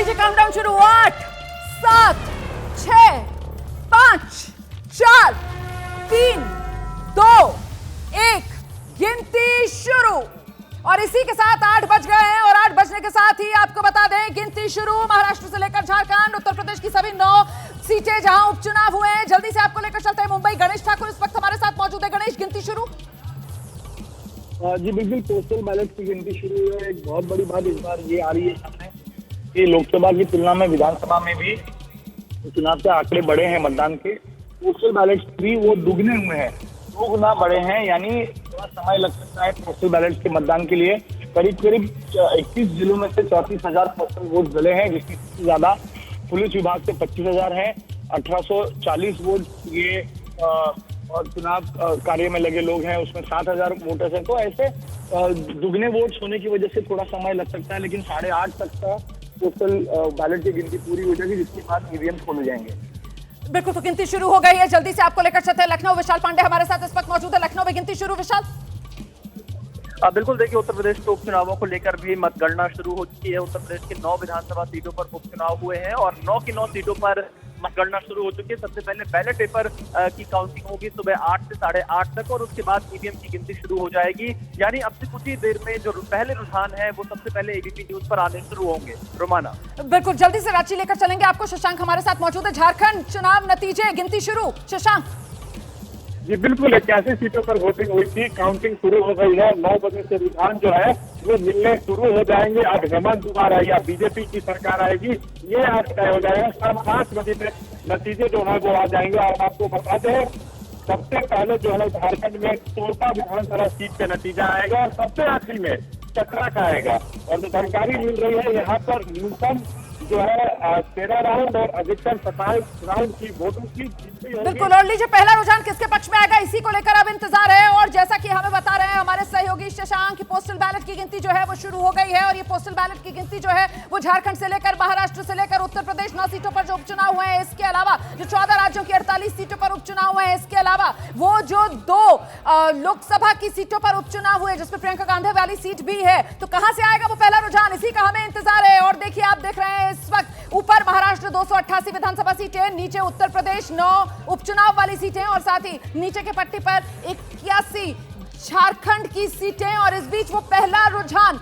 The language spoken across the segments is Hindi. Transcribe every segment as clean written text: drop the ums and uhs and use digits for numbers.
लीजिए काउंटडाउन शुरू। 8 7 6 5 4 3 2 1 गिनती शुरू। और इसी के साथ 8 बज गए हैं और 8 बजने के साथ ही आपको बता दें गिनती शुरू। महाराष्ट्र से लेकर झारखंड, उत्तर प्रदेश की सभी 9 सीटें जहां उपचुनाव हुए हैं। जल्दी से आपको लेकर चलते हैं मुंबई। गणेश ठाकुर इस वक्त हमारे साथ मौजूद है। गणेश, गिनती शुरू। जी बिल्कुल, पोस्टल बैलेट की गिनती शुरू हुई है। एक बहुत बड़ी बात इस बार ये आ रही है सामने कि लोकसभा की तुलना में विधानसभा में भी चुनाव के आंकड़े बढ़े हैं मतदान के। पोस्टल बैलेट भी वो दुगने हुए हैं, 2 गुना बढ़े हैं। यानी थोड़ा समय लग सकता है पोस्टल बैलेट के मतदान के लिए। करीब 21 जिलों में से 34,000 पोस्टल वोट डले हैं, जिसमें सबसे ज्यादा पुलिस विभाग से 25,000 है। 1840 वोट ये और चुनाव कार्य में लगे लोग हैं, उसमें 7,000 वोटर्स हैं। तो ऐसे दुगने वोट्स होने की वजह से थोड़ा समय लग सकता है, लेकिन 8:30 तक का पोस्टल बैलेट की गिनती पूरी हो जाएगी, जिसके बाद ईवीएम खोले जाएंगे। बिल्कुल, तो गिनती शुरू हो गई है। जल्दी से आपको लेकर चलते हैं लखनऊ। विशाल पांडे हमारे साथ इस वक्त मौजूद है। लखनऊ में गिनती शुरू। विशाल। बिल्कुल, देखिए उत्तर प्रदेश के उपचुनावों को लेकर भी मतगणना शुरू हो चुकी है। उत्तर प्रदेश के 9 विधानसभा सीटों पर उपचुनाव हुए हैं और 9 की 9 सीटों पर मतगणना शुरू हो चुकी है। सबसे पहले बैलेट पेपर की काउंटिंग होगी सुबह 8 से 8:30 तक और उसके बाद ईवीएम की गिनती शुरू हो जाएगी। यानी अब से कुछ ही देर में जो पहले रुझान है वो सबसे पहले एबीपी न्यूज पर आने शुरू होंगे। रोमाना, बिल्कुल, जल्दी से रांची लेकर चलेंगे आपको। शशांक हमारे साथ मौजूद है। झारखंड चुनाव नतीजे, गिनती शुरू। शशांक। जी बिल्कुल, 81 सीटों पर वोटिंग हुई थी, काउंटिंग शुरू हो गई है। 9 बजे से रुझान जो है वो मिलने शुरू हो जाएंगे। अब हेमंत दोबारा या बीजेपी की सरकार आएगी, ये आज तय हो जाएगा। शाम 8 बजे तक नतीजे जो है वो आ जाएंगे। और आपको बता दें, सबसे पहले जो है झारखंड में 16 विधानसभा सीट का नतीजा आएगा और सबसे आखिरी में चतरा का आएगा। और जो जानकारी मिल रही है, यहाँ पर न्यूनतम जो है 13 राउंड और अधिकतम 27 राउंड की वोटों की गिनती होगी। बिल्कुल, और लीजिए पहला रुझान किसके पक्ष में आएगा, इसी को लेकर अब इंतजार है। और जैसा कि हमें बता रहे हैं हमारे सहयोगी शशांक की पोस्टल बैलेट की गिनती जो है वो शुरू हो गई है। और ये पोस्टल बैलेट की गिनती जो है वो झारखंड से लेकर महाराष्ट्र से लेकर उत्तर प्रदेश 9 सीटों पर जो उपचुनाव हुए हैं, इसके अलावा जो 14 राज्यों की 48 सीटों पर उपचुनाव हुए हैं, इसके अलावा वो जो 2 लोकसभा की सीटों पर उपचुनाव हुए जिसमें प्रियंका गांधी वाली सीट भी है, तो कहां से आएगा वो पहला रुझान, इसी का हमें इंतजार है। और देखिए, आप देख रहे हैं इस वक्त ऊपर महाराष्ट्र 288 विधानसभा सीटें, नीचे उत्तर प्रदेश 9 उपचुनाव वाली सीटें और साथ ही नीचे के पट्टी पर 81 झारखंड की सीटें। और इस बीच वो पहला रुझान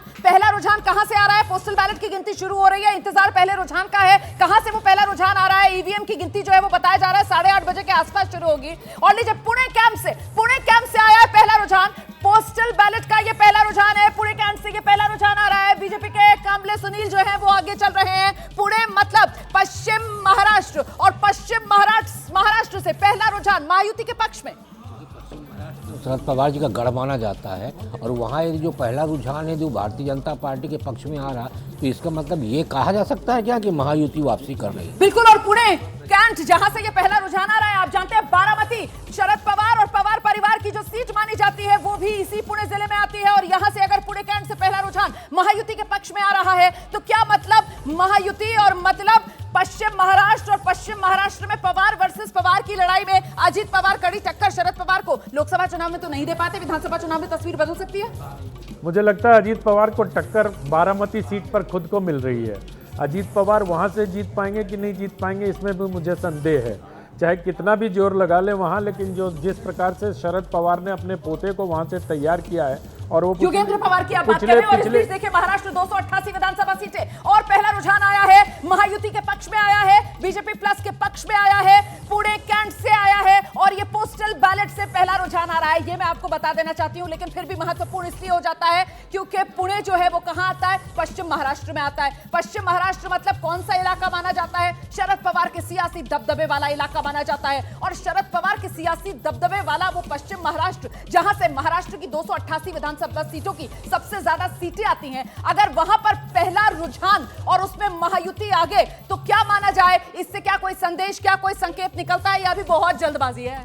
कहां से आ रहा है? पोस्टल बैलेट की गिनती शुरू हो रही है, इंतजार पहले रुझान का है। कहां से वो पहला रुझान आ रहा है? ईवीएम की गिनती जो है वो बताया जा रहा है 8:30 बजे के आसपास शुरू होगी। और लीजिए पुणे कैंप से आया है पहला रुझान। पोस्टल बैलेट का ये पहला रुझान है। पुणे कैंप से ये पहला रुझान आ रहा है। बीजेपी के कामले सुनील जो है वो आगे चल रहे हैं। पुणे मतलब पश्चिम महाराष्ट्र, और पश्चिम महाराष्ट्र से पहला रुझान महायुति के पक्ष में। शरद पवार जी का गढ़ माना जाता है और वहाँ ये जो पहला रुझान है जो भारतीय जनता पार्टी के पक्ष में आ रहा, तो इसका मतलब ये कहा जा सकता है क्या कि महायुति वापसी कर रही है? बिल्कुल, और पुणे कैंट जहां से ये पहला रुझान आ रहा है, आप जानते हैं बारामती शरद पवार और पवार परिवार की जो सीट मानी जाती है वो भी इसी पुणे जिले में आती है। और यहां से अगर पुणे कैंट से पहला रुझान महायुति के पक्ष में आ रहा है तो क्या मतलब महायुति और मतलब पश्चिम महाराष्ट्र, और पश्चिम महाराष्ट्र में पवार वर्सेस पवार की लड़ाई में अजीत पवार कड़ी टक्कर शरद पवार को लोकसभा चुनाव में तो नहीं दे पाते, विधानसभा चुनाव में तस्वीर बदल सकती है। मुझे लगता है अजीत पवार को टक्कर बारामती सीट पर खुद को मिल रही है। अजीत पवार वहां से जीत पाएंगे कि नहीं जीत पाएंगे, इसमें भी मुझे संदेह है। चाहे कितना भी जोर लगा ले वहां, लेकिन जिस प्रकार से शरद पवार ने अपने पोते को वहां से तैयार किया है, और वो योगेंद्र पवार की आप बात कर रहे हैं। और इस बीच देखिए महाराष्ट्र 288 विधानसभा सीटें और पहला रुझान आया है, महायुति के पक्ष में आया है, बीजेपी प्लस के पक्ष में आया है, पुणे कैंट से आया है और ये पोस्टल बैलेट से पहला रुझान आ रहा है। ये मैं आपको बता देना चाहती हूं, लेकिन फिर भी महत्वपूर्ण इसलिए हो जाता है क्योंकि पुणे जो है वो कहां आता है? पश्चिम महाराष्ट्र में आता है। पश्चिम महाराष्ट्र मतलब कौन सा इलाका माना जाता है? शरद पवार के सियासी दबदबे वाला इलाका माना जाता है। और शरद पवार के सियासी दबदबे वाला वो पश्चिम महाराष्ट्र, जहां से महाराष्ट्र की 288 विधानसभा सीटों की सबसे ज्यादा सीटें आती हैं, अगर वहां पर पहला रुझान और उसमें महायुति आगे, तो क्या माना जाए? इससे क्या कोई संदेश, क्या कोई संकेत निकलता है या अभी बहुत जल्दबाजी है?